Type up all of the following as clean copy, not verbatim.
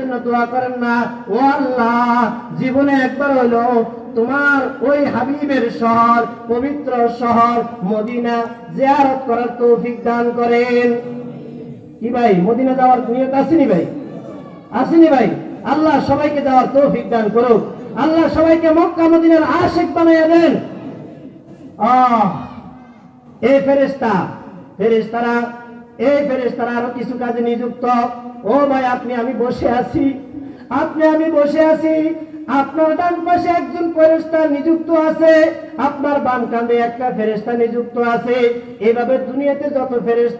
জন্য দোয়া করেন না, ও আল্লাহ জীবনে একবার হলো তোমার ওই হাবিবের শহর, পবিত্র শহর মদিনা জিয়ারত করার তৌফিক দান করেন। কি ভাই, মদিনা যাওয়ার নিয়ত আসেনি ভাই? আসেনি ভাই? আল্লাহ সবাইকে যাওয়ার তৌফিক দান করুক। আল্লাহ সবাইকে মক্কা মদিনার আশিক বানাইয়া দেন। এই ফেরেশতারা আরো কিছু কাজে নিযুক্ত। ও ভাই, আমি বসে আছি, আপনার ডান পাশে একজন ফেরেশতা নিযুক্ত আছে, আপনার বাম কাঁধে একটা ফেরেশতা নিযুক্ত আছে। এইভাবে দুনিয়াতে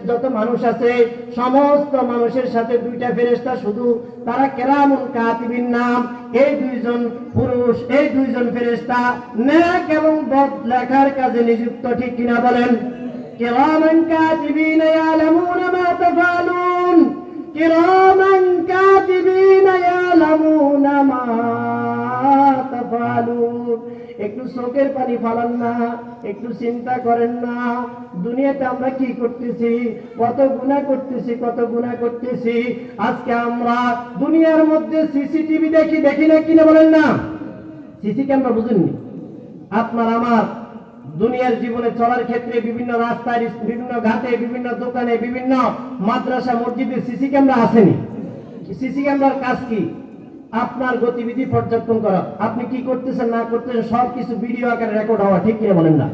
যত মানুষ আছে, সমস্ত মানুষের সাথে দুইটা ফেরেশতা, শুধু তারা কেরামুন কাতিবিন নাম। এই দুইজন পুরুষ, এই দুইজন ফেরেশতা নেক এবং বদ লেখার কাজে নিযুক্ত। ঠিক কিনা বলেন? কিরামান কাতিবিন ইয়ালামুনা মা তাফআলুন, কিরামান কাতিবিন ইয়ালামুনা মা তাফআলুন। একটু চোখের পানি ফালান না, একটু চিন্তা করেন না, দুনিয়াতে আমরা কি করতেছি, কত গুনাহ করতেছি। আজকে আমরা দুনিয়ার মধ্যে সিসিটিভি দেখি না কিনা বলেন না? সিসি ক্যামেরা বুঝেননি? আপনার আমার দুনিয়ার জীবনে চলার ক্ষেত্রে বিভিন্ন রাস্তায়, বিভিন্ন ঘাটে, বিভিন্ন দোকানে, বিভিন্ন মাদ্রাসা মসজিদে সিসি ক্যামেরা আসেনি? সিসি ক্যামেরার কাজ কি? আপনার গতিবিধি পর্যবেক্ষণ করা, আপনি কি করতেছেন না করতেছেন সবকিছু ভিডিও আকারে রেকর্ড হওয়া। ঠিক কিনা বলেন না?